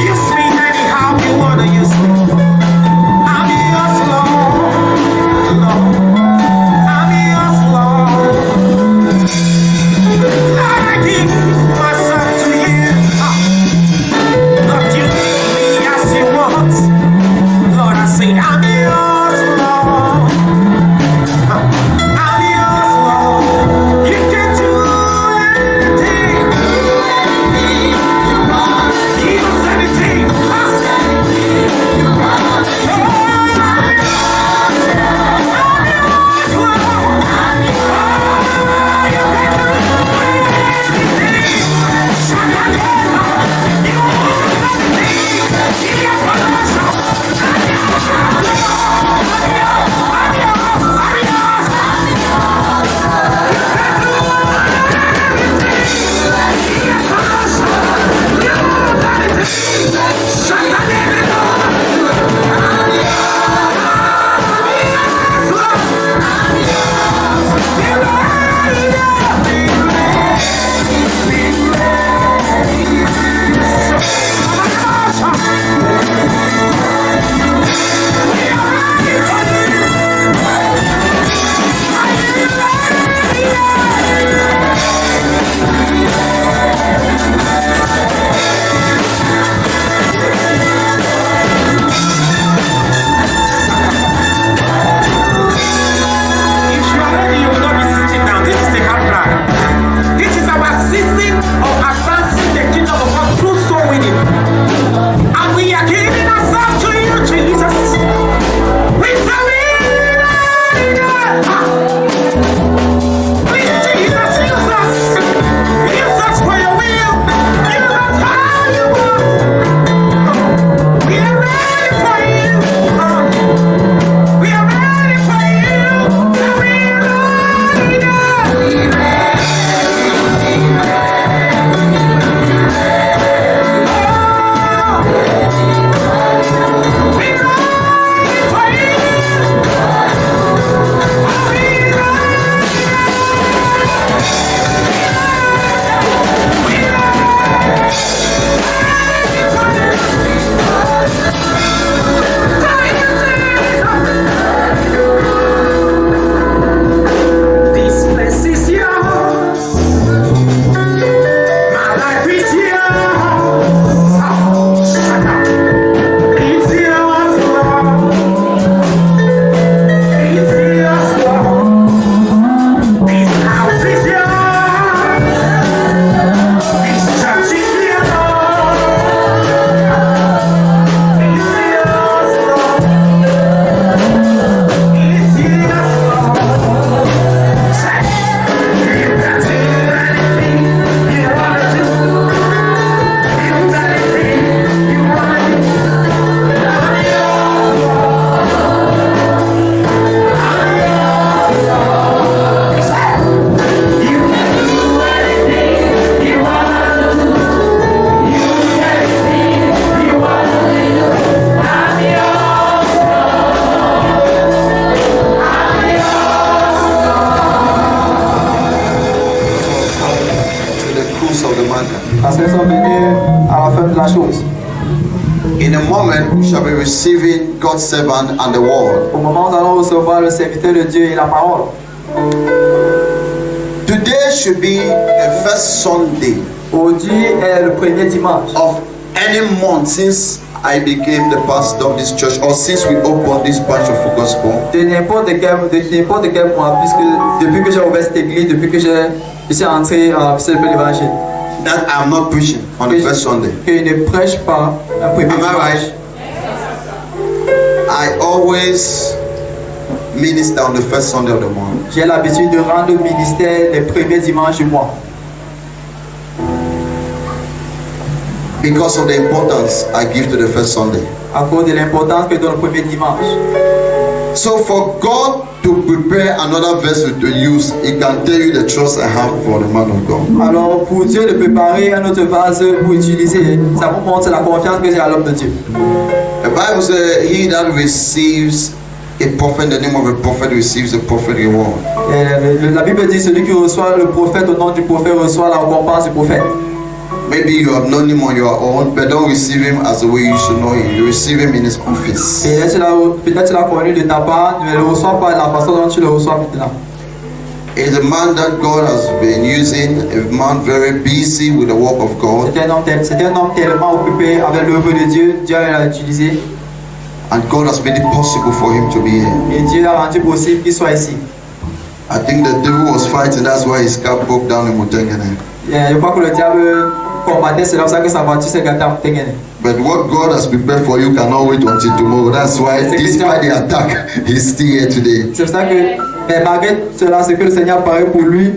Use me anyhow you wanna use me. I'm yours, Lord. Lord. I'm yours, Lord. Lord, I give myself to you. Lord, you lead me as you want. Lord, I say, I'm yours, Lord. I'm yours, Lord. You can do anything. Give us anything. Parce qu'elles sont venues à la fin de la chose. In a moment, we shall be receiving God's servant and the word. Au moment où nous allons recevoir le serviteur de Dieu et la parole. Today should be the first Sunday Aujourd'hui est le premier dimanche of any month since I became the pastor of this church, or since we opened this branch of Focus Home. de n'importe quel mois, puisque depuis que j'ai ouvert cette église, depuis que je suis entré à célébrer l'évangile. That I'm not preaching on the first Sunday. Que je ne prêche pas un premier Am I dimanche. right? I always minister on the first Sunday of the month. J'ai l'habitude de rendre le ministère les premiers dimanches du mois. Because of the importance I give to the first Sunday. À cause de l'importance que donne le premier dimanche. So for God to prepare another vessel to use, He can tell you the trust I have for the man of God. Alors pour Dieu de préparer un autre vase pour utiliser, ça vous montre la confiance que j'ai à l'homme de Dieu. The Bible says, "He that receives a prophet in the name of a prophet receives a prophet reward." La Bible dit celui qui reçoit le prophète au nom du prophète reçoit la récompense du prophète. Maybe you have known him on your own, but don't receive him as the way you should know him. You receive him in his office. Peut-être tu l'as connu de ta part, ne le reçois pas de la façon dont tu le reçois maintenant. He's a man that God has been using, a man very busy with the work of God. C'est un homme tellement occupé avec l'œuvre de Dieu, Dieu l'a utilisé. And God has made it possible for him to be here. Et Dieu a rendu possible qu'il soit ici. I think the devil was fighting, that's why his car broke down in Mutengene. Je crois que le diable combattait, c'est comme ça que sa voiture s'est gâtée en Mutengene. But what God has prepared for you cannot wait until tomorrow. That's why, despite the attack, he's still here today. C'est pour ça que, mais malgré cela, ce que le Seigneur paraît pour lui,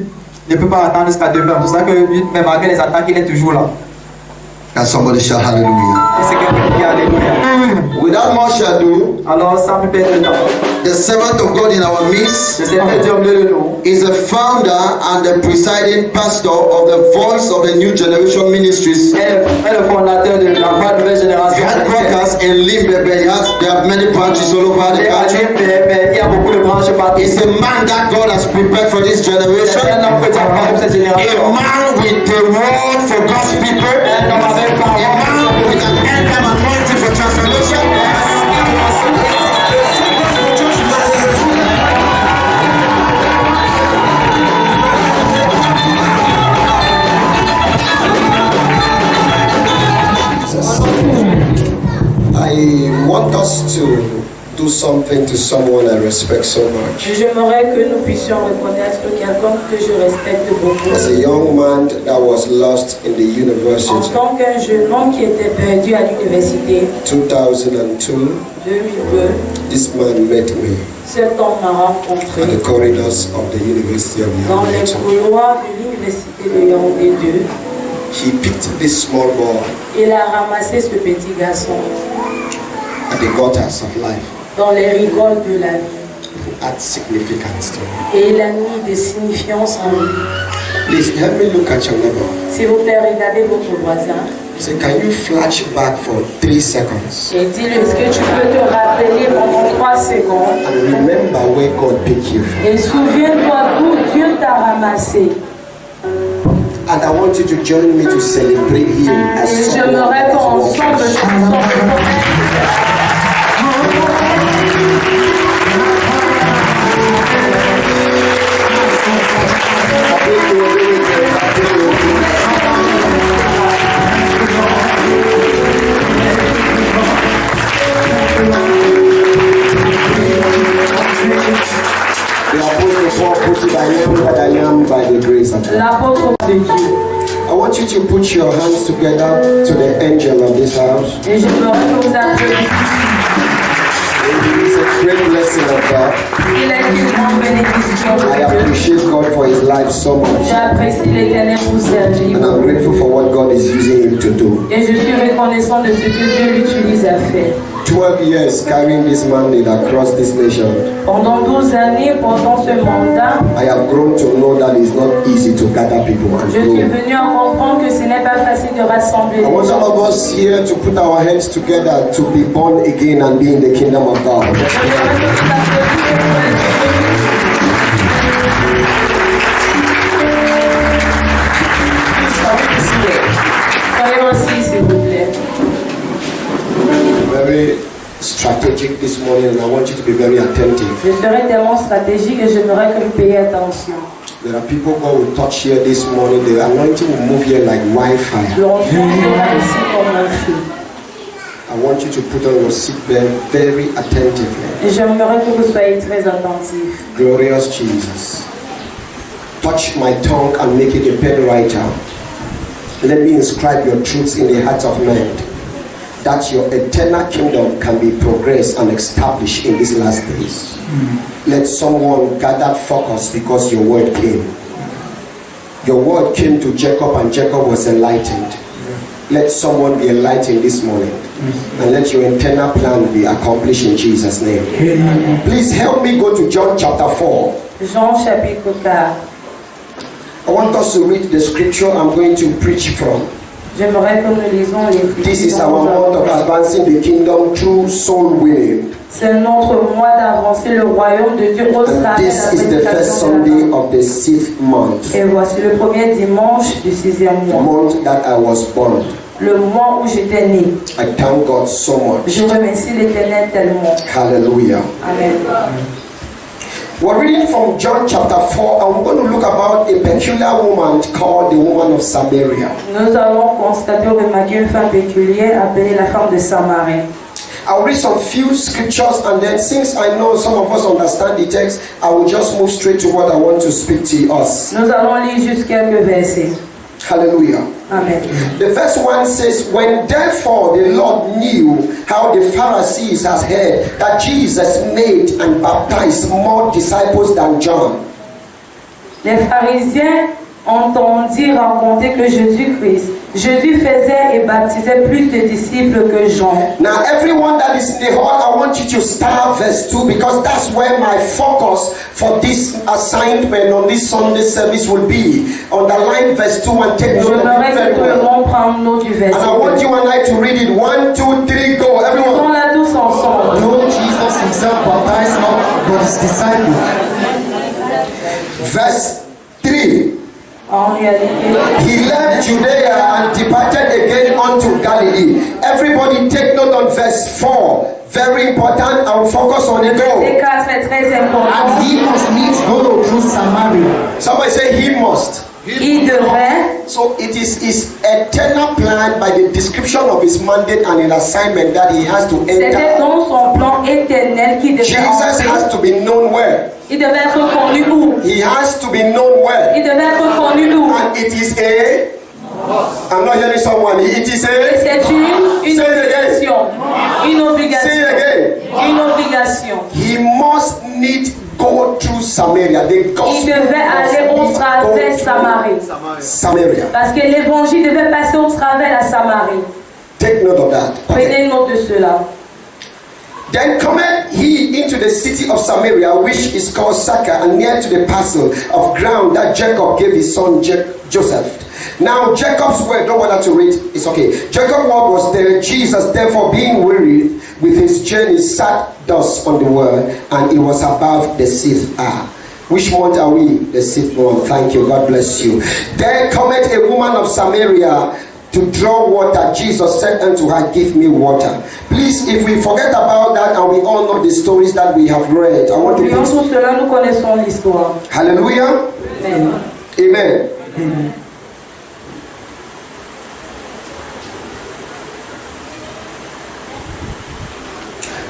ne peut pas attendre jusqu'à demain. C'est pour ça que, mais malgré les attaques, il est toujours là. Can somebody shout hallelujah? Et c'est quelqu'un qui dit Alléluia. Without much ado, Alors, sans plus perdre de temps, the servant of God in our midst le Seigneur Dieu au milieu de nous is a founder and the presiding pastor of the Voice of the New Generation Ministries. est le fondateur de la voix nouvelle génération. Headquarters in Limbe, they have many branches all over the country. Mais il y a beaucoup de branches partout. It's a man that God has prepared for this generation. C'est un homme que Dieu a préparé pour cette A génération. man with the word for God's people. Un homme avec A man with an end-time anointing for transformation. I want us to do something to someone I respect so much. J'aimerais que nous puissions reconnaître quelqu'un que je respecte beaucoup. As a young man that was lost in the En university, tant qu'un jeune homme qui était perdu à l'université 2002, 2002, this man met me cet homme m'a at rencontré the corridors of the University of dans les Yaoundé. couloirs de l'université de Yaoundé 2. He picked this small boy Il a ramassé ce petit garçon at the gutters of life dans les rigoles de la vie who had significance to me. et il a mis des signifiances en lui. Please help me look at your neighbor. S'il vous plaît, regardez votre voisin Say, can you flash back for 3 seconds et dis-lui, est-ce que tu peux te rappeler pendant 3 secondes and remember where God picked you from? et souviens-toi d'où Dieu t'a ramassé. And I want you to join me to celebrate him as Et someone j'aimerais that qu'ensemble has nous walked. puissions The Apostle Paul put it, I am that I am by the grace of God. l'apôtre de Dieu. I want you to put your hands together to the angel of this house. Et j'aimerais que vous applaudissiez. It is a great blessing of God. Il est une grande bénédiction I de Dieu. appreciate God for his life so much. J'apprécie l'Éternel pour servir. And I'm grateful for what God is using him to do. Et je suis reconnaissant de ce que Dieu l'utilise à faire. 12 years carrying this mandate across this nation. Pendant 12 années, pendant ce mandat, I have grown to know that it's not easy to gather people and je suis grow. venu à comprendre que ce n'est pas facile de rassembler I want les some gens. of us here to put our hands together to be born again and be in the kingdom of God. J'aimerais que vous applaudissiez. Soyez assis, s'il vous plaît. Very strategic this morning, and I want you to be very attentive. Je serai tellement stratégique et j'aimerais que vous payiez attention. There are people God will touch here this morning. The anointing will move here like wildfire. L'onction sera ici comme un feu. I want you to put on your seatbelt very attentively. Et j'aimerais que vous soyez très attentifs. Glorious Jesus. Touch my tongue and make it a pen writer. Let me inscribe your truths in the hearts of men, that your eternal kingdom can be progressed and established in these last days. Let someone gather focus because your word came. Your word came to Jacob and Jacob was enlightened. Let someone be enlightened this morning. And let your internal plan be accomplished in Jesus' name. Please help me go to John chapter 4. Jean chapitre 4. I want us to read the scripture I'm going to preach from. J'aimerais que nous lisons les This is our month of advancing the kingdom through soul winning. C'est notre mois d'avancer le royaume de Dieu au And travers this is de the la first prédication de la Sunday parole. of the 6th month. Et voici le premier dimanche du 6e The mois. month that I was born. Le mois où j'étais né. I thank God so much. Je remercie l'Éternel tellement. Hallelujah. Amen. We're reading from John chapter 4, and we're going to look about a peculiar woman called the woman of Samaria. Nous allons constater ou remarquer une femme péculière appelée la femme de Samarie. I'll read some few scriptures, and then since I know some of us understand the text, I will just move straight to what I want to speak to us. Nous allons lire juste quelques versets. Hallelujah. Amen. The first one says, when therefore the Lord knew how the Pharisees had heard that Jesus made and baptized more disciples than John. Les pharisiens entendirent raconter que Jésus faisait et baptisait plus de disciples que Jean. Now everyone that is in the hall, I want you to start verse 2 because that's where my focus for this assignment on this Sunday service will be. Underline verse 2 and take note of it J'aimerais que very tout le well. monde prenne note du verset. And I want you and I to read it. 1, 2, 3, go. Everyone. Lisons-la tous ensemble. Though Jesus himself baptized not but his disciples. Verse 3. En réalité, He left Judea and departed again unto Galilee. Everybody take note on verse 4. Very important. I will focus on it. verset Go. 4 est très And important. he must needs go through Samaria. Somebody say he must. Il devrait, So it is his eternal plan by the description of his mandate and an assignment that he has to c'était enter. dans son plan éternel qu'il devait Jesus has entrer. to be known where? Il devait être connu où? He has to be known where? Il devait être connu où? And it is a. I'm not hearing someone. It is a. C'est une Say it again. obligation. Une Say obligation. it again. Une obligation. He must need go through Samaria. The Il gospel devait aller au must travers go Samarie. through Samaria. Parce que l'évangile devait passer au travers la Samarie. Take note of that. Okay. Prenez note de cela. Then cometh he into the city of Samaria, which is called Sychar, and near to the parcel of ground that Jacob gave his son Joseph. Now Jacob's word, don't bother to read, it's okay. Jacob's word was there. Jesus, therefore, being weary with his journey, sat thus on the word, and it was about the 6th hour. Which month are we? The 6th month. Thank you. God bless you. There cometh a woman of Samaria to draw water. Jesus said unto her, give me water. Please, if we forget about that and we all know the stories that we have read, I want to Oublions put, tout cela, nous connaissons l'histoire. hallelujah. Amen. Amen.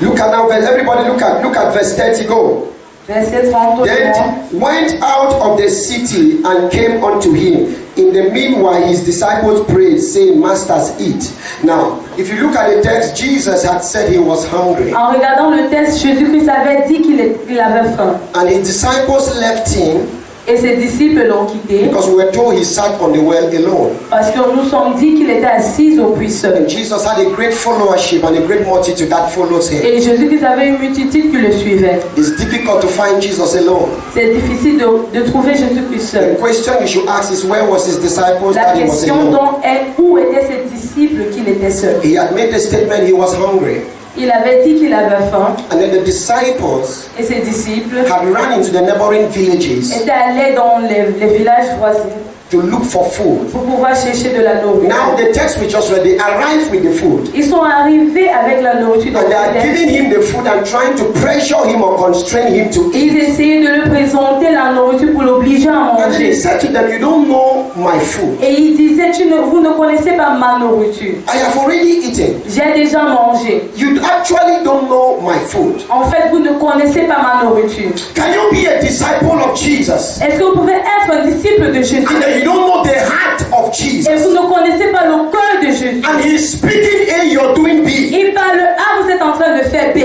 Look at now, everybody look at verse 30, go. Verset 30. Then went out of the city and came unto him. In the meanwhile, his disciples prayed, saying, Masters, eat. Now, if you look at the text, Jesus had said he was hungry. En regardant le texte, Jésus-Christ avait dit qu'il avait faim. And his disciples left him Et ses disciples l'ont quitté because we were told he sat on the well alone. parce que nous sommes dit qu'il était assis au puits seul. And Jesus had a great followership and a great multitude that follows him. Et Jésus-Christ avait une multitude qui le suivait. It's difficult to find Jesus alone. C'est difficile de trouver Jésus-Christ The seul. question you should ask is, where was his disciples La that he was question alone? donc est où étaient ses disciples qu'il était seul. He had made the statement he was hungry. Il avait dit qu'il avait faim And then the disciples et ses disciples had run into the neighboring villages étaient allés dans les villages voisins to look for food. pour pouvoir chercher de la Now nourriture. the text we just read, they arrived with the food. Ils sont arrivés avec la nourriture dans And they are le giving him the food and trying to pressure him or constrain him to eat. Ils essayaient de lui présenter la nourriture pour l'obliger à And he manger. said to them, you don't know my food. Et il disait, vous ne connaissez pas ma nourriture. I have already eaten. J'ai déjà mangé. You actually don't know my food. En fait, vous ne connaissez pas ma nourriture. Can you be a disciple of Jesus Est-ce que vous pouvez être un disciple de Jésus and then you don't know the heart of et Jesus? vous ne connaissez pas le cœur de Jésus? And he's speaking A, you're doing B. Il parle A, vous êtes en train de faire B.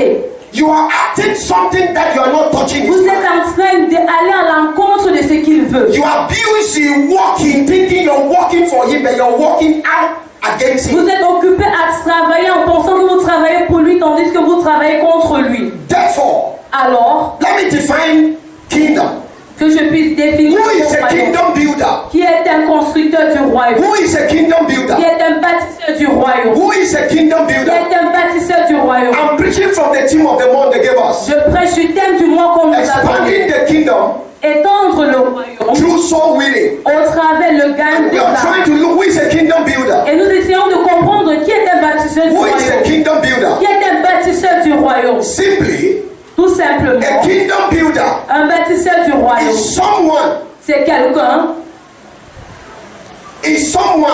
You are acting something that you are not touching. Vous êtes en train d'aller à l'encontre de ce qu'il veut. You are busy walking, thinking you're walking for him, but you're walking out against him. Vous êtes occupé à travailler en pensant que vous travaillez pour lui tandis que vous travaillez contre lui. Therefore, Alors, let me define kingdom. Que je puisse définir Who is mon a royaume. kingdom builder? Qui est un constructeur du royaume? Who is a kingdom builder? Qui est un bâtisseur du royaume? Who is a kingdom Qui builder? est un bâtisseur du royaume? I'm preaching from the theme of the month they gave us. Je prêche du thème du mois qu'on nous a Expanding donné. the kingdom Étendre le royaume through soul winning. au travers le gain We de are trying l'âme. to look who is a kingdom builder. Et nous essayons de comprendre qui est un bâtisseur du Who is a royaume. kingdom builder? Qui est un bâtisseur du royaume? Simply, Tout simplement. a kingdom builder Un bâtisseur du royaume. is someone, C'est quelqu'un.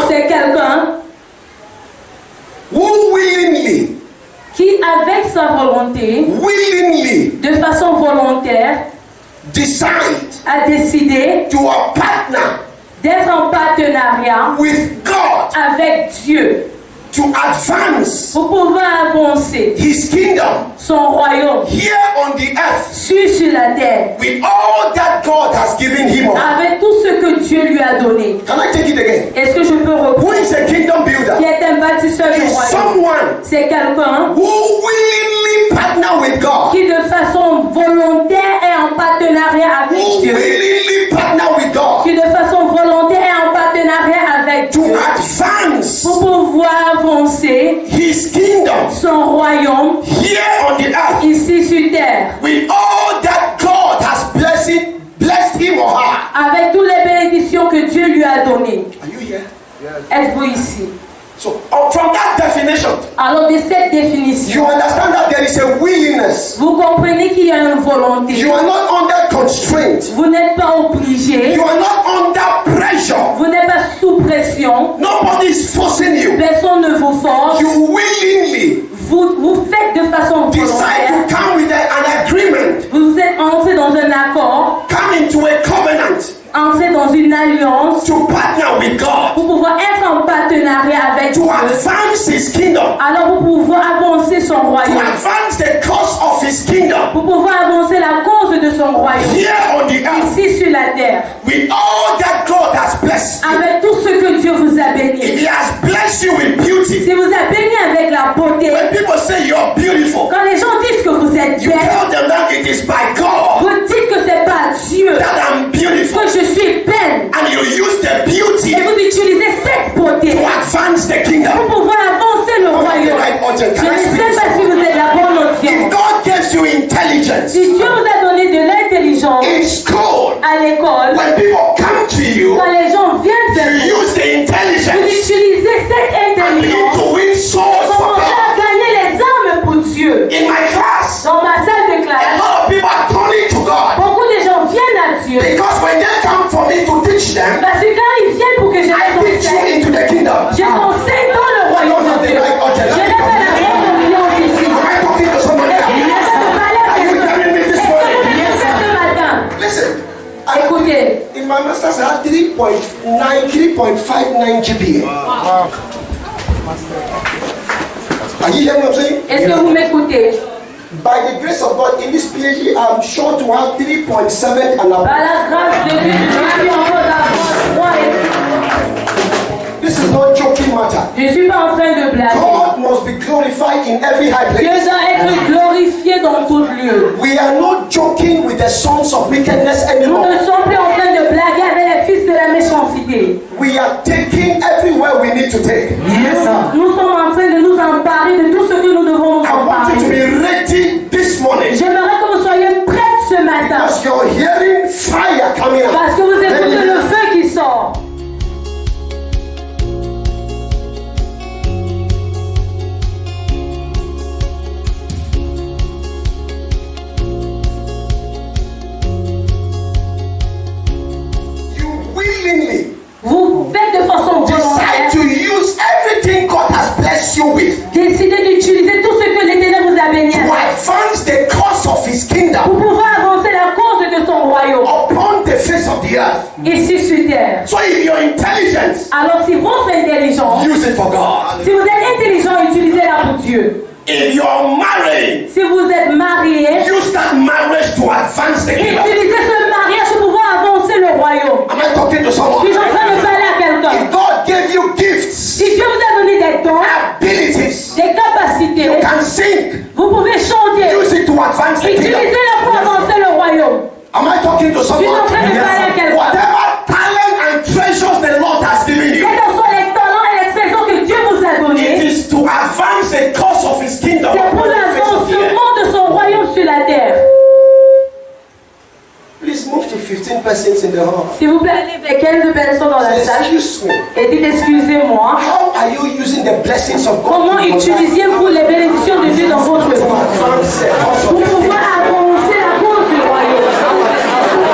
C'est quelqu'un who willingly, qui, avec sa volonté, de façon volontaire, decide a décidé to partner d'être en partenariat with God avec Dieu to advance pour pouvoir avancer His kingdom son royaume here on the earth sur la terre with all that God has given him. avec tout ce que Dieu lui a donné. Can I take it again? Est-ce que je peux Who reprendre? is a kingdom builder? Qui est un bâtisseur du Is royaume? someone C'est quelqu'un who willingly partner with God. qui de façon volontaire est en partenariat avec Who Dieu. willingly partner with God Qui de façon volontaire est en partenariat avec to Dieu. advance Pour pouvoir avancer His kingdom son royaume here on the earth ici sur terre. with all that God has blessed him or her. Avec toutes les bénédictions que Dieu lui a données. Are you here? Êtes-vous ici? So from that definition, Alors de cette you définition, understand that there is a willingness. vous comprenez qu'il y a une volonté. You are not under constraint. Vous n'êtes pas obligé. You are not under pressure. Vous n'êtes pas sous pression. Nobody is forcing you. Personne ne vous force. You willingly Vous faites de façon decide volontaire. to come with an agreement, Vous êtes entré dans un accord, come into a covenant entré dans une alliance to partner with God, pour pouvoir être en partenariat avec to Dieu. advance His kingdom, Alors pour pouvoir avancer son to royaume. advance the cause of His kingdom Pour pouvoir avancer la cause de son royaume. here on the earth Ici sur la terre. with all that God has blessed you. Avec tout ce que Dieu vous a If béni. He has blessed you with beauty, Si vous a béni avec la beauté. when people say you're beautiful, Quand les gens disent que vous êtes you belle, tell them that it is by God vous dites que c'est pas Dieu that I'm beautiful, que je suis belle. and you use the beauty Et vous utilisez cette beauté to advance the kingdom. pour pouvoir avancer le royaume. Je ne sais pas si vous êtes la bonne If audience. God gives you intelligence Si Dieu vous a donné de l'intelligence in school, à l'école, when people come to you, quand les gens viennent vers you vous, use the vous intelligence utilisez cette and begin intelligence to win souls pour for commencer God. à gagner les âmes pour Dieu. In my class, Dans ma salle de a classe, lot of people are turning to God beaucoup de gens viennent à Dieu because when they come for me to teach them, parce que quand ils viennent pour que je I les teach you enseigne, into the kingdom. je t'enseigne dans le royaume de Dieu. Je n'ai pas la bonne audience ici. Am I talking to somebody Il else? n'y a pas de parler à Are you quelqu'un. hearing me this Est-ce que morning? vous m'écoutez ce matin? Listen, Écoutez, in my master's, I had 3.59 GPA. Are you hearing what I'm saying? est-ce que vous m'écoutez? By the grace of God, in this PhD, I'm sure to have 3.7 and above. Par la grâce de Dieu, je suis en train d'avoir 3 This is not joking matter. Je ne suis pas en train de blaguer. God must be glorified in every high Dieu place. doit être glorifié dans tout lieu. We are not joking with the sons of wickedness Nous anymore. ne sommes plus en train de blaguer avec les fils de la méchanceté. We are taking everywhere we need to take. Nous sommes en train de nous emparer de tout ce que nous devons nous I want you to emparer. be ready this morning J'aimerais que vous soyez prêts ce matin. as you're hearing fire coming out. Parce que vous écoutez le feu qui sort. You willingly Vous faites de façon decide volontaire. to use everything God has blessed you with Décidez d'utiliser tout ce que l'Éternel vous a béni to avec advance the cause of His pour kingdom pouvoir avancer la cause de son royaume upon the face of the earth. ici sur terre. So if your intelligence, Alors si votre intelligence, use it for God. si vous êtes intelligent, utilisez-la pour Dieu. If you're married, Si vous êtes marié, use that marriage to advance the kingdom. utilisez ce mariage pour pouvoir avancer le royaume. Am I talking to Je someone? suis en train de parler à quelqu'un. If God gave you gifts, Si Dieu vous a donné des dons, abilities, des capacités, you can sing, vous pouvez chanter. use it to advance the kingdom. Utilisez-la pour avancer le royaume. Am I talking to Tu es en someone? train de parler à quelqu'un. Whatever talent and treasures the Lord has given you, Quels que soient les talents et l'expression que Dieu vous a it donnés, is to advance the cause of His kingdom. c'est pour upon the face of the earth. l'avancement de son royaume sur la terre. Please move to 15 persons in the hall. S'il vous plaît, allez vers 15 personnes dans la Say, salle excuse me. et dites excusez-moi. How are you using the blessings of God? Comment in your life utilisez-vous les bénédictions de Dieu dans votre to vie advance the cause pour of the pouvoir avancer la cause du royaume?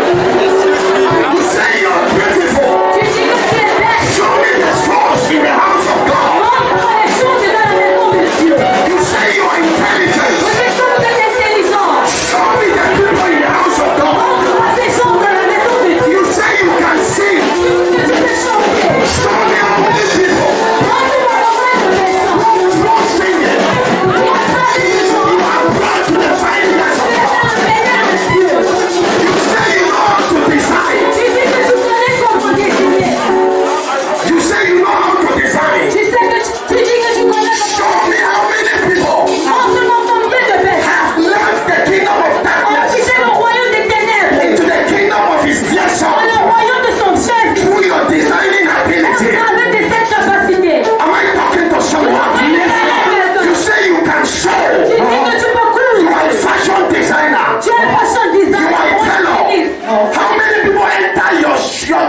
You say you're beautiful. Tu dis que tu es belle. Show me the source in the house of God. Montre-moi les choses dans la maison de Dieu. You say you're intelligent. Vous êtes comme vous êtes intelligent. Show me the people in the house of God. Montre-moi ces choses dans la maison de Dieu. You say you can sing. Que tu peux chanter. Show me how many people Montre-moi combien de personnes. who's not singing. Montre-moi les gens. You are brought to the finance of God. Dieu. You say you know how to design. Tu dis que tu connais comment dessiner. You say you know how to design. Tu sais que tu dis que tu connais comment. Show me how many people Montre-moi combien de personnes have left the kingdom of ont darkness quitté le royaume des ténèbres into the kingdom of His dear dans Son le royaume de son chef through your designing ability. avec de cette capacité. Am I talking to someone? You say you can Tu sew. dis que tu peux You coudre. are a fashion designer. Tu es fashion You designer. are a tailor. How many people enter your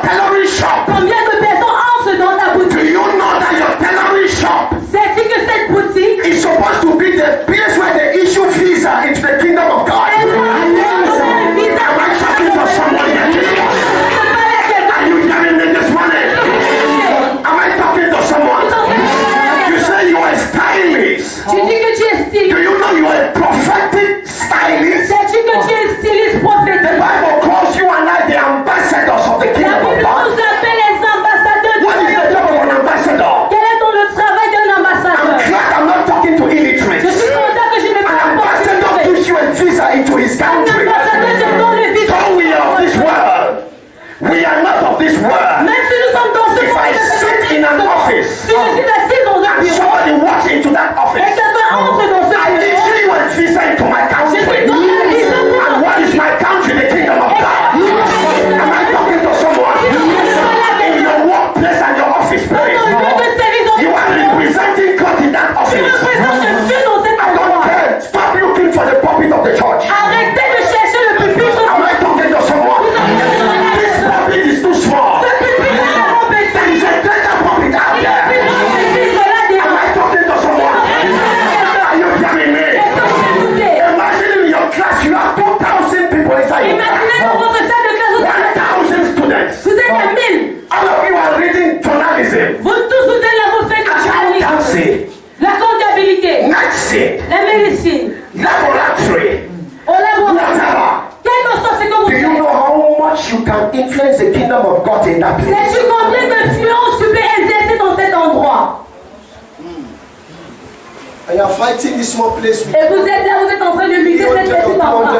tailoring shop? Combien de personnes entrent dans ta Do boutique? you know that your tailoring shop Sais-tu que cette boutique is supposed to be the place where they issue visa into the kingdom of God? est Am I talking to someone here today? Are you hearing me this morning? Am I talking to someone? You say you are a stylist. Tu dis que tu es Do styliste. you know you are a prophetic stylist? Sais-tu que tu es styliste The prophétique? Bible calls you and I the ambassadors of the La kingdom of Bible God. nous appelle les ambassadeurs du What is the royaume. job of an ambassador? Quel est donc le travail d'un I'm ambassadeur? glad I'm not talking to Je illiterates. suis content que je ne An parle pas ambassador de gives you a visa into his Un country. ambassadeur te donne le visa. So we are of this world. We are not of this world. Même si nous sommes dans ce If I sit in an office si je suis assis dans un and bureau somebody walks into that et office, quelqu'un entre dans ce I bureau, issue a visa into my country. And what is my country? The kingdom of God. Am I talking to someone? In your workplace and your office place, you are representing God in that office. I don't care. Stop looking for the pulpit of the church. Arrêtez de chercher le pupitre. Am I talking to someone? This pulpit is too small. There is a greater pulpit out there. Am I talking to someone? Are you hearing me? Imagine in your class you have 2,000 people inside your Imaginez class. dans votre salle de classe, 1,000 students. vous êtes à 1000. All of you are reading journalism, Vous tous, vous êtes là, vous faites le journalisme, accountancy, la comptabilité, medicine, la médecine, laboratory, au laboratoire. whatever. Quel que soit ce que vous Do you faites, know how much you can influence the kingdom of God in that place? sais-tu combien d'influence tu peux exercer dans cet endroit? And you are fighting this small place with Et vous êtes là, vous êtes en train de lutter cette petite endroit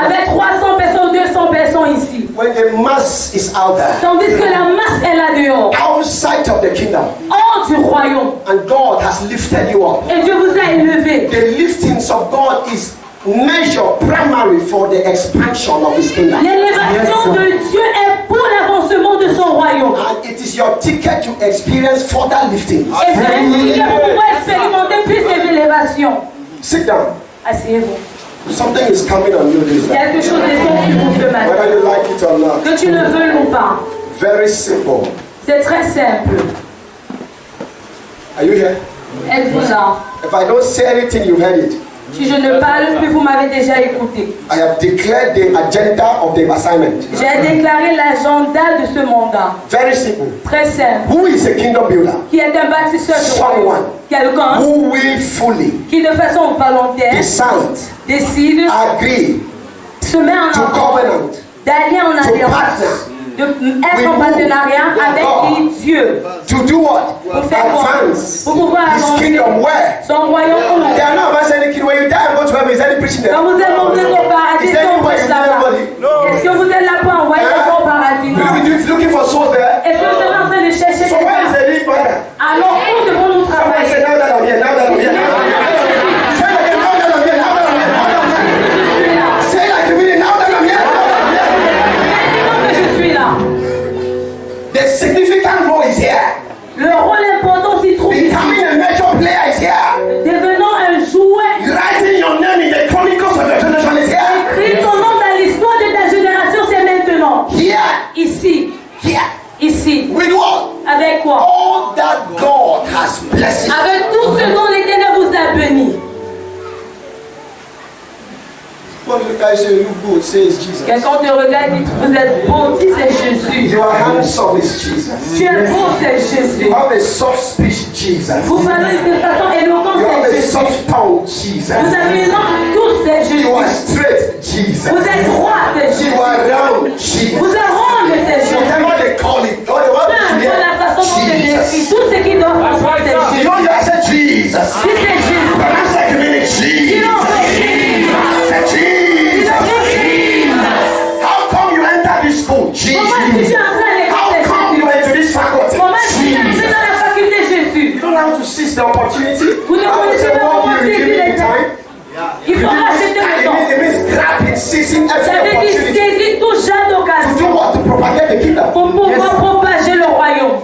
avec 300 personnes, 200 personnes ici. when the mass is out there, Tandis que la masse est là dehors, outside of the kingdom, hors du royaume. and God has lifted you up. Et Dieu vous a élevé. The liftings of God is measure primary for the expansion of His kingdom. L'élévation de Dieu est pour l'avancement de son royaume. And it is your ticket to experience further lifting. Et c'est un ticket pour pouvoir expérimenter plus d'élévation. Sit down. Asseyez-vous. Something is coming on you this day. Quelque chose descend sur vous ce matin. Whether you like it or not. Que tu le veuilles ou pas. Very simple. C'est très simple. Are you here? Êtes-vous là? If I don't say anything, you heard it. Si je ne parle plus, vous m'avez déjà écouté. I have declared the agenda of the assignment. J'ai déclaré l'agenda de ce mandat. Very simple. Très simple. Who is a kingdom builder? Qui est un bâtisseur de royaume. Quelqu'un Who will fully qui de façon volontaire decide, décide, agree se met en to alliance, covenant, d'aller en to alliance, partner, être en partenariat avec Dieu. to do what? Pour faire quoi? Advance Pour pouvoir His avancer kingdom where? son royaume. They are not advancing any kingdom. When you die and go to heaven, is any preaching there? Quand vous êtes monté au paradis, Is there on anybody? prêche là-bas. Est-ce que vous êtes là pour envoyer quelqu'un au paradis? Non. You're looking for souls there. Est-ce que vous êtes en train de chercher So where is quelqu'un? the lead brother? Alors, où devons-nous Somebody say, travailler? now that I'm here, now that I'm here. is here. Le rôle important s'y trouve ici. Becoming a major player is here. Devenant un jouet. Writing your name in the chronicles of your generation is here. Écris ton nom dans l'histoire de ta génération, c'est maintenant. Here. Ici. Here. Ici. With what? Avec quoi? All that God has blessed you. Avec tout ce dont l'Éternel vous a béni. When you guys say you good, say it's Jesus. Quelqu'un te regarde et dit vous êtes beau, dis c'est Jésus. You are handsome, it's Jesus. Tu es beau, c'est Jésus. You have a soft speech, Jesus. Vous parlez de façon éloquente, You have c'est a Jésus. soft tongue, Jesus. Vous avez une langue douce, c'est Jésus. You are straight, Jesus. Vous êtes droit, c'est Jésus. You are round, Jesus. Vous êtes rond, c'est Jésus. Whatever they call it, all they want Peu to importe la façon dont c'est hear, décrit, Jesus. tout ce qui doit comprendre, c'est You Jésus. know you have said Jesus. Si c'est Jésus, Pronounce like a minute, il Jesus. en fait Jésus. Say Jesus. How come you enter this school? Comment est-ce que Jesus. tu es entré à How l'école, come c'est you Jésus? into this faculty? Comment est-ce que tu es entré Jesus. dans la faculté, Jésus? You don't have to seize the opportunity. Vous ne I would connaissez say, pas what comment you saisir give les me temps. time. Il faut accepter le temps. It means grabbing, seizing every Ça veut dire opportunity saisir toute genre to do d'occasion what? To propagate the kingdom. pour pouvoir propager le royaume.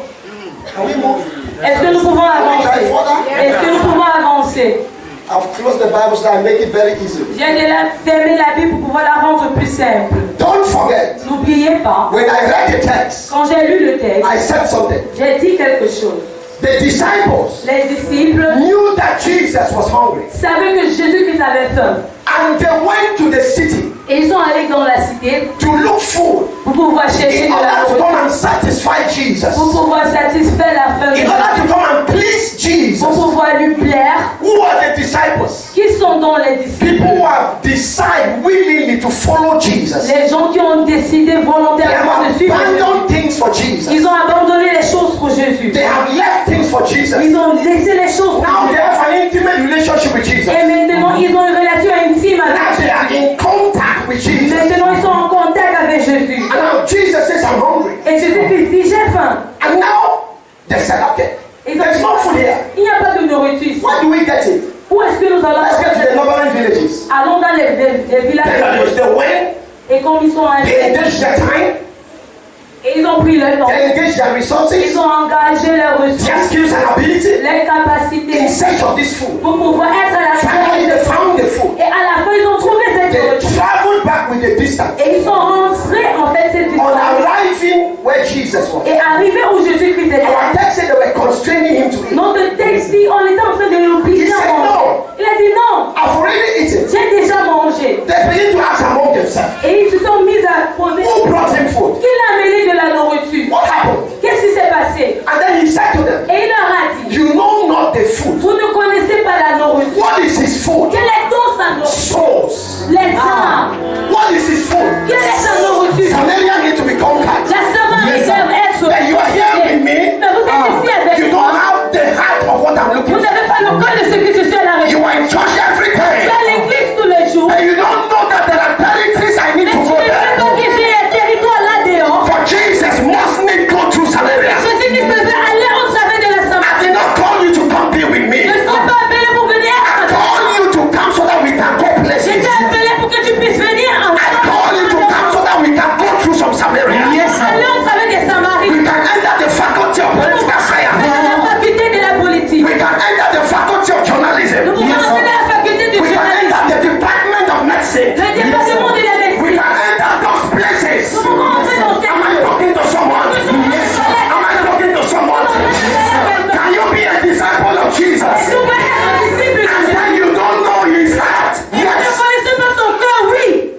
Can we move? Est-ce que nous pouvons avancer? Est-ce que nous pouvons avancer? I've closed the Bible so I make it very easy. J'ai déjà fermé la Bible pour pouvoir la rendre plus simple. Don't forget, N'oubliez pas, when I read the text, quand j'ai lu le texte, I said something. j'ai dit quelque chose. The disciples Les disciples knew that Jesus was hungry, savaient que Jésus-Christ avait faim. and they went to the city Et ils sont allés dans la cité to look food pour pouvoir chercher in de la order to nourriture, come and satisfy Jesus, pour pouvoir satisfaire la faim de in order to come and please Jesus. pour pouvoir lui plaire. Who are the disciples? Qui sont donc les disciples? People who have decided willingly to follow Jesus. Les gens qui ont décidé They volontairement de have suivre Jésus. abandoned things for Jesus. Ils ont abandonné les choses pour Jésus. They have left things for Jesus. Ils ont laissé les choses pour Now they Jésus. have an intimate relationship with Jesus. Et maintenant, ils ont une relation intime Now avec they Jésus. are in contact with Jesus. Maintenant, ils sont en contact avec Jésus. And now Jesus says, I'm hungry. Et Jésus dit, j'ai faim. And now they said, okay, Ils there's no food here. Il n'y a pas de nourriture ici. Where do we get it? Où est-ce que nous allons? Let's get to the neighboring villages. Allons dans les They villages. went, Et comme ils sont they allés, engaged their time, et ils ont pris le temps. they engaged their resources, Ils ont engagé leurs their ressources, skills and ability leurs capacités in search of this food. pour pouvoir être à la Finally, they found the food. Et à la fin, ils ont trouvé cette They nourriture. traveled back with the distance. Et ils sont rentrés en fait cette On histoire. arriving where Jesus was, Et arrivés où Jésus-Christ était. our text said they were constraining him to eat. Notre texte dit, on était en train de l'obliger à manger. Il a dit non, I've already eaten. j'ai déjà mangé. They began to ask among themselves, Et ils se sont mis à poser who brought him food? qui l'a amené de la nourriture. What happened? Qu'est-ce qui s'est passé? And then he said to them, Et il leur a dit, you know not the food. vous ne connaissez pas la nourriture. What is his food? Quelle est donc sa nourriture? Souls. Les âmes. What is his food? Quelle est sa nourriture? Samaria need to be conquered. La Samarie doit être But you are here with me. Mais vous êtes ici avec You moi. don't have the heart of what I'm looking Vous for. n'avez pas le cœur de ce que je suis à la You région. are in church every Je day. suis à l'église tous les jours. And you don't know that there are territories I need Mais to tu go ne sais there. pas que j'ai un territoire là dehors. For Jesus must need go through Samaria. Jésus-Christ devait aller au sommet de la I Samarie. did not call you to come be with me. Je ne suis pas appelé pour venir I à toi. call you to come so that we can go Je places. t'ai appelé pour que tu puisses venir I call you to come so that we can go through some Samaria. Aller au sommet des Samaries. We can enter the faculty of political science. La faculté de la politique. We can enter the faculty of Nous journalism. pouvons entrer dans la faculté du We can journalisme. enter the department of medicine. Le département de la We médecine. can enter those places. Nous pouvons entrer dans cette Am I talking to someone? Am I talking to someone? Can you be a disciple of Jesus? Est-ce que vous êtes un disciple de And Jésus? then you don't know his heart. Vous ne Yes. connaissez pas son cœur, oui.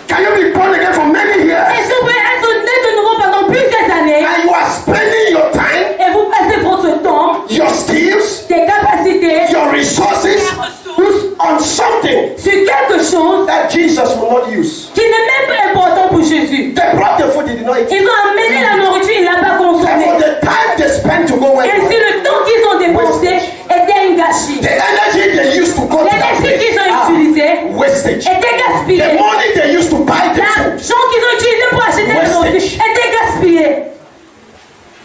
Can you be born again for many years? Est-ce que vous pouvez être né de nouveau pendant plusieurs années And you are spending your time, et vous passez votre temps, your skills, tes capacités, your resources on something sur quelque chose that Jesus will not use. qui n'est même pas important pour Jésus. They brought the food, they did not eat. Ils ont amené la nourriture, ils ne l'ont pas And for consommée. the time they spent to go where Et si le temps qu'ils ont dépensé était un gâchis, the energy they used to go to that l'énergie qu'ils ont place, utilisée wastage. était The gaspillée. money they used to buy the food. L'argent qu'ils ont utilisé pour acheter la nourriture était gaspillé.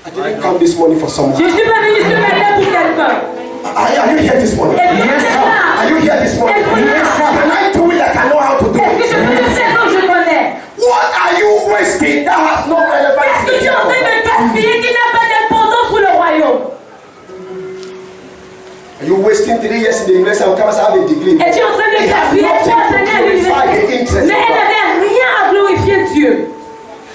I didn't come this morning for someone. Je ne suis pas venu ce matin pour quelqu'un. Are you here this morning? Est-ce que vous êtes là? Are you here this morning? Can I do it like I know how to do Est-ce que je it? peux le faire comme je connais? What are you wasting that has no Est-ce que tu es en train relevance? de gaspiller, qui n'a pas d'importance pour le royaume. Are you wasting 3 years in the university and come and have a degree? Et tu es en train de It has gaspiller 3 nothing années à to glorify the l'université. interest Mais of elle God. n'avait rien à glorifier Dieu.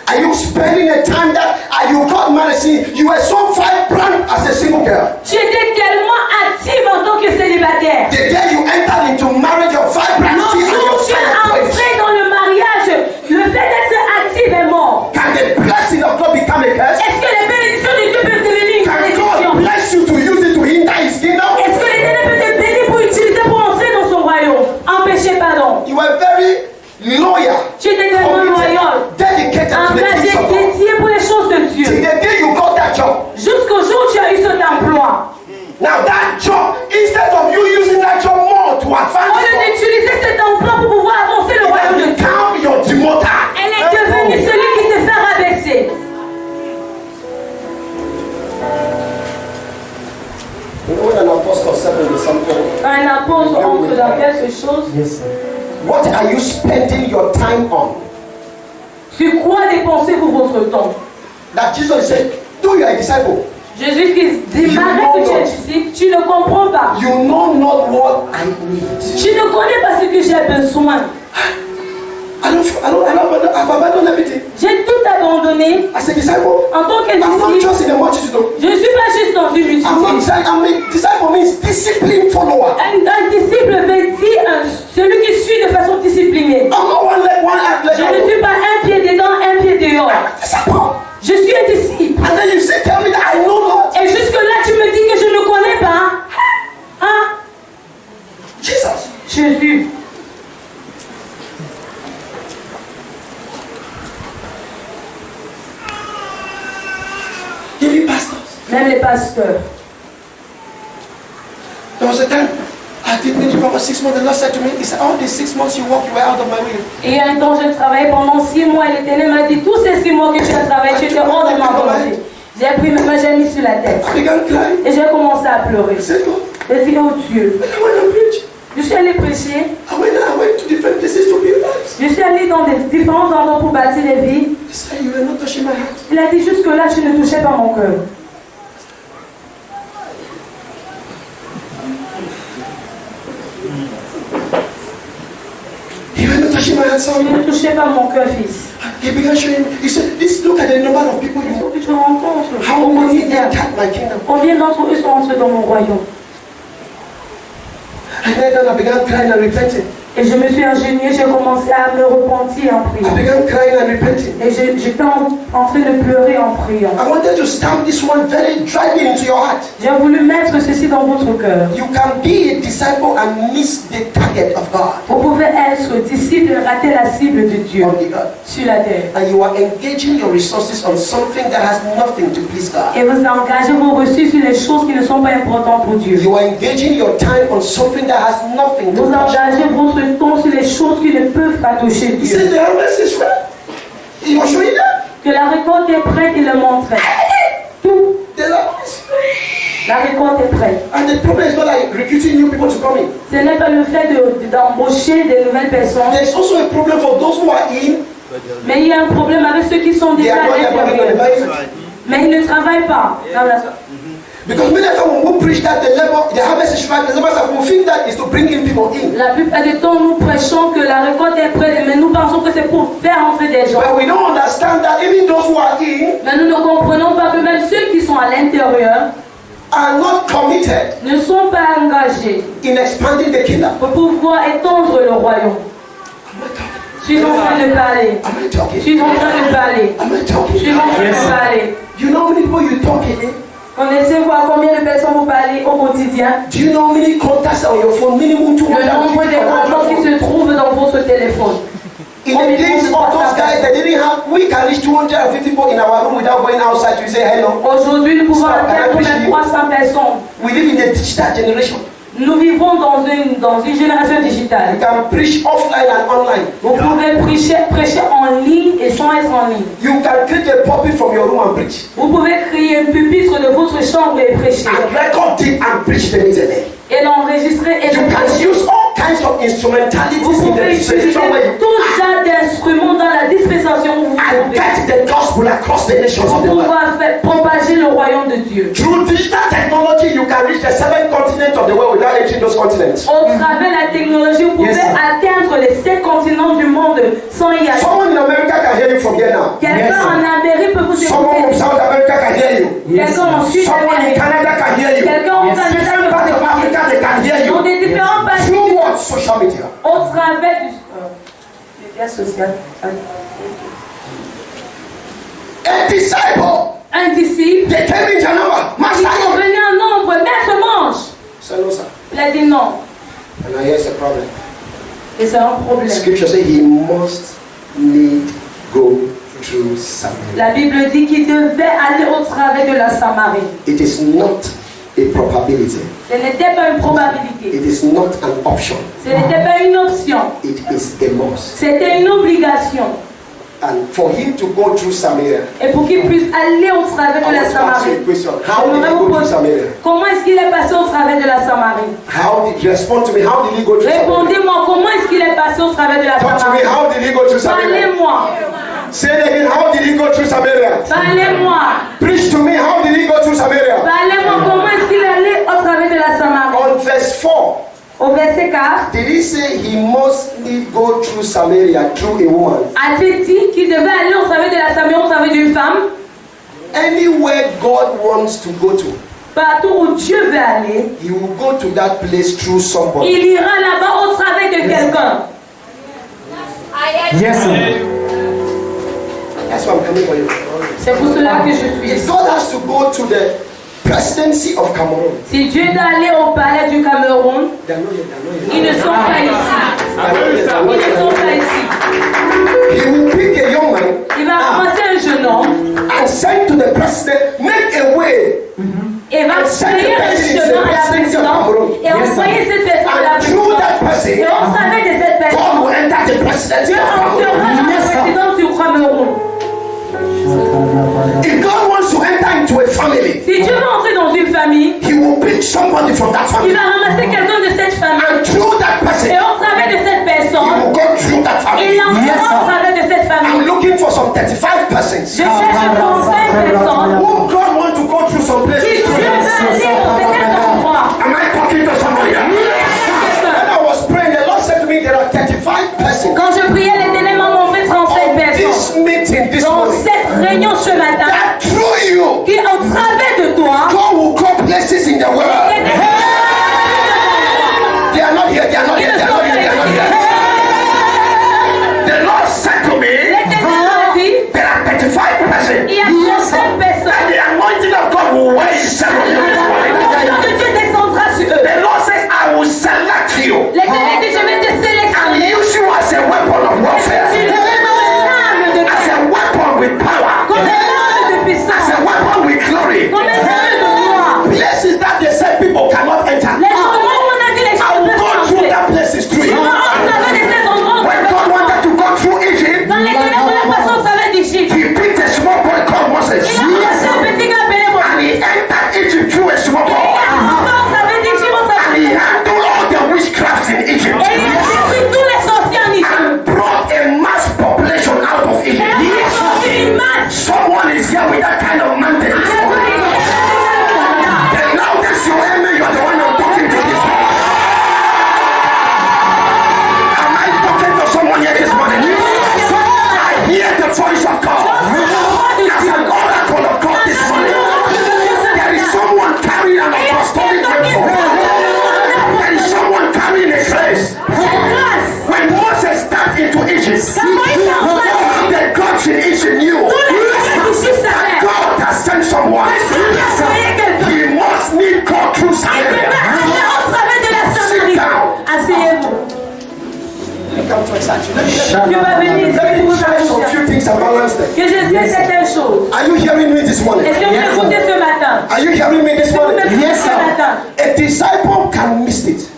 Are you spending a time that you got married? See, you were so vibrant as a single girl. Tu étais tellement active en tant que célibataire. The day you entered into marriage, your vibrancy and your Lorsque tu es fire quenched. entré dans le mariage, le fait d'être active est mort. Can the blessing of God become a curse? Est-ce que les bénédictions de Dieu peuvent devenir une Can malédiction? God bless you to use it to hinder His kingdom? Est-ce que l'Éternel peut te bénir pour utiliser pour entrer dans son royaume? Empêcher, pardon. You were very loyal, Tu étais tellement loyal, dedicated to the engagé, things of God. dédié pour les choses de Till Dieu. the day you got that job. Jusqu'au jour où tu as eu cet emploi. Now that job, instead of you using that job more to Au advance lieu God, d'utiliser cet emploi pour pouvoir avancer le it royaume has de Dieu, become your demoter. elle est devenue celui qui te fait rabaisser. You know when an apostle settled with something, Un apôtre entre dans quelque chose. what are you spending your time on? Sur quoi dépensez-vous votre temps? That Jesus said, do you are a disciple? Jésus qui dit, malgré que tu es disciple, tu ne comprends pas. You know not what I need. Tu ne connais pas ce que j'ai besoin. I've abandoned everything. J'ai tout abandonné As a disciple, en tant que I'm not disciple. just in the multitude. Je ne suis pas juste dans une I'm multitude. a disciple means disciplined follower. Un disciple veut dire celui qui suit de façon disciplinée. I'm not one leg, one hand, leg Je ne out. suis pas un pied dedans, un pied dehors. Disciple. Je suis un disciple. And then you say, tell me that I know not. Et jusque-là, tu me dis que je ne connais pas. Hein? Jesus. Jésus. Even pastors. Même les pasteurs. There was a time I did ministry for about 6 months. The Lord said to me, He said, all the 6 months you walked, you were out of my will. Et il y a un temps, je travaillais pendant 6 mois et l'Éternel m'a dit, tous ces 6 mois que tu as travaillé, tu étais hors de ma volonté. J'ai pris mes mains, j'ai mis sur la tête. I began crying. Et j'ai commencé à pleurer. I said, God, J'ai dit, oh Dieu. when I went to preach, Je suis allée prêcher. I went to different places to build lives. Je suis allée dans des différents endroits pour bâtir les vies. He said, you were not touching my heart. Il a dit, jusque-là, tu ne touchais pas mon cœur. You were not touching my heart, Tu son. ne touchais pas mon cœur, fils. He began showing me. He said, look at the number of people you know. Tu te rends compte How many entered my kingdom? combien d'entre eux sont entrés dans mon royaume? And then I began crying and repenting. Et je me suis ingéniée, j'ai commencé à me repentir en I priant. began crying and repenting. Et j'étais en train de pleurer en priant. I wanted to stamp this one very driving into your heart. J'ai voulu mettre ceci dans votre cœur. You can be a disciple and miss the target of God Vous pouvez être disciple et rater la cible de Dieu on the earth. sur la terre. And you are engaging your resources on something that has nothing to please God. Et vous engagez vos ressources sur les choses qui ne sont pas importantes pour Dieu. You are engaging your time on something that has nothing to Vous touch. engagez votre temps sur les choses qui ne peuvent pas toucher He said Dieu. the harvest is ready. He was showing them. Que la récolte est prête, il le montrait. Tout. The harvest is ready. La récolte est prête. And the problem is not like recruiting new people to come in. Ce n'est pas le fait d'embaucher des nouvelles personnes, There's also a problem for those who are in. mais il y a un problème avec ceux qui sont They déjà are à not l'intérieur. advancing. Mais ils ne travaillent pas. Dans la... Because many times when we preach that the level, the harvest is right, the level that we think that is to bring in people in. La plupart du temps, nous prêchons que la récolte est prête, mais nous pensons que c'est pour faire entrer des gens. But we don't understand that even those who are in Mais nous ne comprenons pas que même ceux qui sont à l'intérieur are not committed ne sont pas engagés in expanding the kingdom. pour pouvoir étendre le royaume. Je suis en train de parler. Am I Je talking? suis en train de parler. Am I Je talking? suis en train de parler. You know how many people you talking? Connaissez-vous à combien de personnes vous parlez au quotidien? Do you know how many contacts on your phone? Minimum Le nombre de contacts qui se trouvent dans votre téléphone. In the days of those guys that didn't have, we can reach 250 people in our room without going outside to say hello. Aujourd'hui, nous pouvons atteindre même 300 personnes. We live in a digital generation. Nous vivons dans une génération digitale. You can preach offline and online. Vous pouvez prêcher en ligne et sans être en ligne. You can create a pulpit from your room and preach. Vous pouvez créer un pupitre de votre chambre et prêcher. And record it and preach the meeting. Et l'enregistrer et You le can prêcher. use all kinds of instrumentalities Vous in the pouvez utiliser dispensation where you tout genre d'instruments dans la dispensation où vous and pouvez get the gospel across the nations pour of the world. pouvoir faire propager le royaume de Dieu. Through digital technology, you can reach the 7 continents of the world without entering those continents. Au travers de la technologie, vous pouvez Yes, sir. atteindre les 7 continents du monde sans y aller. Someone in America can hear you from here now. Quelqu'un Yes, sir. en Amérique peut vous Someone from écouter. South America can hear you. Yes, Quelqu'un en Sud Someone in Amérique. Canada can hear you. Quelqu'un au Yes. Canada Different parts of Africa, they can hear dans you. des différents pays. Through what? Social media. Au travers du média social. A disciple, Un disciple, they came in Janama. ils sont Master. venus en nombre, maître mange. So no, sir. Il a dit non. And now here's the problem. Et c'est un problème. Scripture says he must need go through Samaria. La Bible dit qu'il devait aller au travers de la Samarie. It is not a probability. Ce n'était pas une probabilité. It is not an option. Ce n'était pas une option. It is a must. C'était une obligation. And for him to go through Samaria, Et pour qu'il puisse aller au travers de I la want to ask you Samarie. a question. How did J'aimerais he vous go through poser- Samaria? Comment est-ce qu'il est passé au travers de la Samarie? How did respond to me? How did he go through Samaria? Répondez-moi, comment est-ce qu'il est passé au travers de la Talk to me. Samarie? How did he go through Samaria? Parlez-moi. Say it again. How did he go through Samaria? Parlez-moi. Preach to me. How did he go through Samaria? Parlez-moi, comment est-ce qu'il est allé au travers de la Samarie? On verse 4, Au verset 4, did he say he must need go through Samaria through a woman? a-t-il dit qu'il devait aller au travers de la Samarie au travers d'une femme? Anywhere God wants to go to, Partout où Dieu veut aller, he will go to that place through somebody. il ira là-bas au travers de quelqu'un. Yes, sir. That's why I'm coming for you. C'est pour cela que je suis If ici. God has to go to the presidency of Cameroon, Si Dieu doit aller au palais du Cameroun, they are not here, ils ne sont pas ici. Ils ne sont pas ici. he will pick a young man Il va ramasser un jeune homme and send to the president, make a way, et va créer un chemin à la présidence et envoyer cette personne à la and through présidence. that person, Et au travers de cette God personne, will enter the presidency Dieu of entrera Cameroon. dans la présidence du Cameroun. If God wants to enter into a family, Si Dieu va entrer dans une famille, he will pick somebody from that il family, va ramasser quelqu'un de cette famille. and through that person, Et au travers de cette he personne, will go through that il family. entrera au travers de cette I'm famille. looking for some 35 persons Je cherche 35 personnes who God wants to go through some qui places. Dieu veut aller dans cet endroit. Am I talking to somebody? When I was praying, the Lord said to me, there are 35 persons. Quand je priais, l'Éternel m'a montré 35 personnes. This meeting this Dans morning, cette réunion ce matin, that through you, qui au travers de toi, God will go places in the world. They are not here, they are not here, they are not here, they are not here. The Lord said to me, l'Éternel m'a dit, there are 35 persons. il y a 35 personnes. And the anointing of God will weigh several of you this morning. L'onction de Dieu descendra sur eux. The Lord says, I will select you L'Éternel dit, je vais te and sélectionner. use you as a weapon of Tu warfare, seras comme une arme de as a weapon with power, comme une arme de as puissance, a weapon with glory. comme une arme de gloire. Places that they said people cannot enter. Les endroits où on a dit les I choses will ne go peuvent through pas that places through entrer. you. Au travers de ces endroits, When God wanted to go through Egypt, dans l'Éternel voulait passer au travers d'Égypte. he picked a small boy called Moses, Il a passé un petit gars appelé Moïse. and he entered Egypt through a small Il boy. a passé au travers d'Égypte, au And travers he handled all the witchcraft in Egypt et il a détruit tous les sorciers en Égypte. and brought a mass population out of Il a Egypt. sorti une masse. Someone is here with that kind of mandate this morning. The loudest you hear me, you're the one I'm talking to this morning. Am I talking to someone here this morning? I hear the voice of God. As an oracle of God this morning. There is someone carrying an apostolic mantle. There is someone carrying a grace. When Moses stepped into Egypt, the gods in Egypt knew that God has sent someone. He must need God through Samaria. Sit down. Asseyez-vous. Come to exactly. Let Tu vas venir ici me pour vous share some annoncer few things and balance them. que je sais certaines choses. Are you hearing me this morning? Est-ce que vous écoutez ce matin? Are you hearing me this Est-ce que vous morning? m'écoutez ce matin? A disciple can miss it.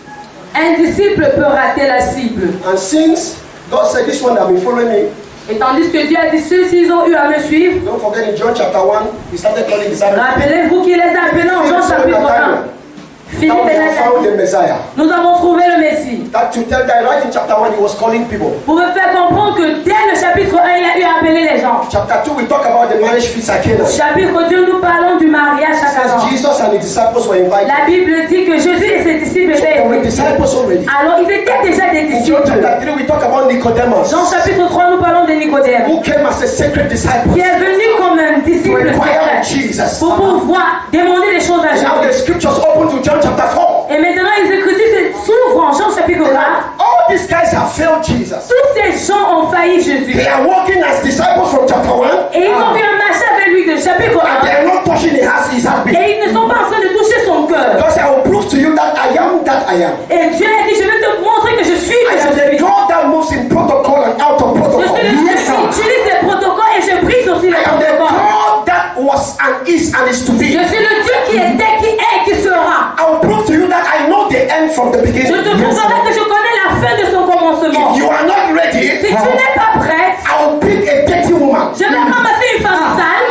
Un disciple peut rater la cible. And since God said this one that been following me, Et tandis que Dieu a dit, ceux-ci ils ont eu à me suivre, don't forget in John chapter 1, he started calling disciples. rappelez-vous qu'il les a appelés en Jean chapitre 1. Philippe Now we et have found the Nathanaël. Messiah. Nous avons trouvé le Messie. That to tell that right in chapter 1, he was calling people. Pour me faire comprendre que dès le chapitre 1, il a eu à appeler les gens. Chapter 2, we talk about the marriage feast at Cana. Chapitre 2, nous parlons du mariage à Cana. As Jesus and his disciples were invited. La Bible dit que Jésus et ses disciples So étaient they were invités. disciples already. Alors, ils étaient déjà des In John disciples. chapter 3, we talk about Nicodemus, Dans chapitre 3, nous parlons de Nicodème, who came as a sacred disciple qui est venu comme un to disciple inquire of secret Jesus. pour pouvoir demander des choses à Now the Jésus. scriptures open to John chapter 4. Et maintenant, les Écritures s'ouvrent en Jean chapitre 4. All these guys have failed Jesus. Tous ces gens ont failli Jésus. They are walking as disciples from chapter 1, Et ils ont fait un marché avec lui de chapitre and they 1. are not touching his heartbeat. Et ils ne sont pas en train de toucher son cœur. Because I will prove to you that I am that I am. Et Dieu a dit, je vais te montrer que je suis I que am je the suis. God that moves in protocol and out of Je protocol. suis le Dieu qui utilise les protocoles et je brise aussi les I am the protocoles. God that was and is to be. Je suis le Dieu qui était, qui est et qui sera. I will prove to you that I know the end from the Je beginning. te prouverai que je connais la fin de son commencement. If you are not ready, Si tu n'es pas prête, I will pick a dirty woman. je vais ramasser une femme sale.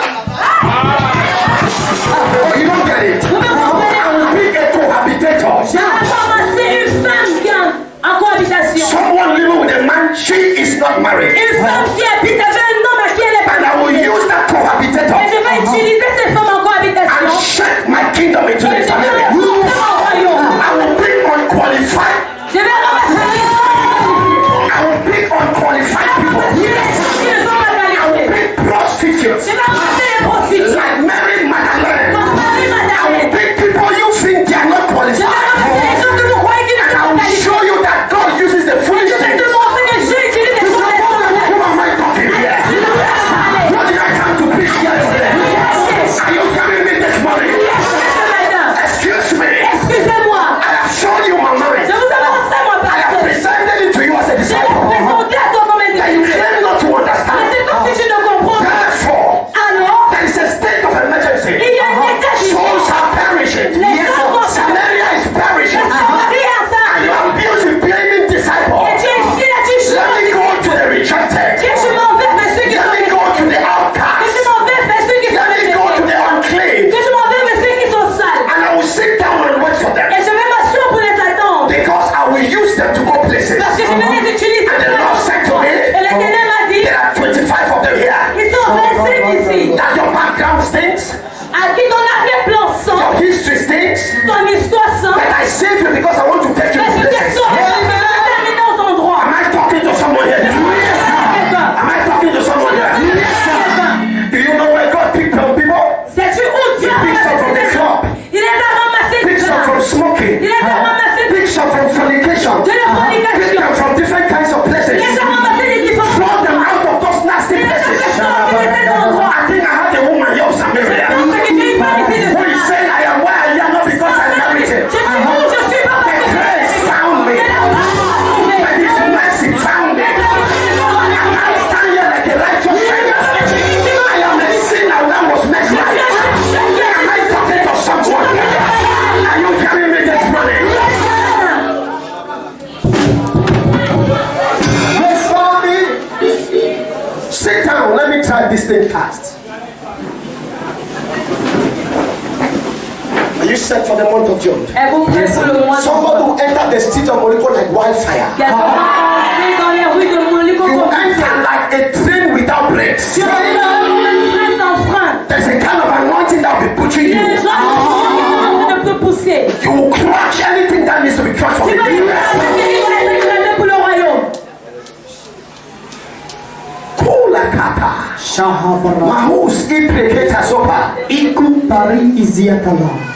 Oh, you don't get it. Vous me comprenez? I will pick a cohabitator. Je vais ramasser une femme qui est en cohabitation. Someone living with a man, she is not married. Une femme qui habite avec un homme à qui elle est pas And I will mariée. use that cohabitator Et je vais utiliser cette femme en and cohabitation. shake my kingdom into Et the je vais family. retourner mon royaume. I will pick unqualified. Je vais ramasser les femmes I will pick unqualified people. qui ne sont pas I will qualifiées. pick prostitutes. Je vais ramasser les prostituées. Like Mary Magdalene. Comme Marie I will Madeleine. pick people you think they are not Je vais qualified. ramasser les gens que vous croyez qui ne And sont I pas will qualifiés. show you that God uses the foolish Je vais things. te montrer que Dieu utilise les choses les Who am I talking here? What did I come to preach here today? Are you hearing me this morning? Excuse me. Excusez-moi. I have shown you my mind. Je vous ai montré mon I have parcours. presented it to you as a Je l'ai disciple. présenté à toi comme un That you disciple. claim not to Mais understand. c'est comme si tu ne comprends pas. Therefore, Alors, there is a state of il emergency. y a une état Souls are perishing. Samaria is perishing. And you abuse the blaming disciple. Et Dieu ici, là, tu Let me chantes. go to the rejected. Dieu, je m'en vais vers ceux qui Let sont me go to the Que je outcast. m'en vais vers ceux qui sont Let me go to rejetés. the unclean. Que je m'en vais vers ceux qui sont sales. And I will sit down and wait for them. Et je vais m'asseoir pour les attendre. Because I will use them to go places. Parce que je vais les utiliser. And the Lord said to me, Et l'Éternel m'a dit, there are 25 of them here. ils sont 25 ici. That your background stinks, À qui ton arrière-plan sent, your history stinks, ton histoire sent. but I saved you because I want to take you Mais to je t'ai places. sauvé parce que je vais terminer dans ton droit. Am I talking to someone here? Am I talking to someone here? Do you know where God picked some people? Sais-tu où Dieu a Pick some from the ramassé? club. Il les a ramassés Pick du some from vin. smoking. Il les a ramassés Pick some from fornication. de la Pick fornication. them from different kinds of places. Il les a ramassés des différents. Throw them out of those nasty Il les a places. fait sortir de cet endroit. I think I had a woman here of Samaria. Parce que tu es une femme ici de Who is Samarie. saying I am where I am not because I married him. Je suis où je suis pas parce que je Grace found me. Elle a trouvé. But his mercy found me. And I stand here like a righteous man. I am a sinner that was made right. Am I talking to someone? Are you hearing me this morning? Yes, mommy. Sit down. Let me try this thing fast. Are you set for the month of June? Êtes-vous prêts pour le mois de Somebody who entered the street of Morocco like wildfire. Qui a commencé dans les rues de Monaco You comme enter like a train without brakes. tu es comme un train sans frein. There's a kind of anointing that will be pushing Il y a des you. gens qui sont en train de te pousser. You will crush anything that needs to be crushed for Tu the vas deliverance. être écrasé pour le royaume. Kula kata. Shahabara. Mahus ipreketa sopa. Iku pari iziatala.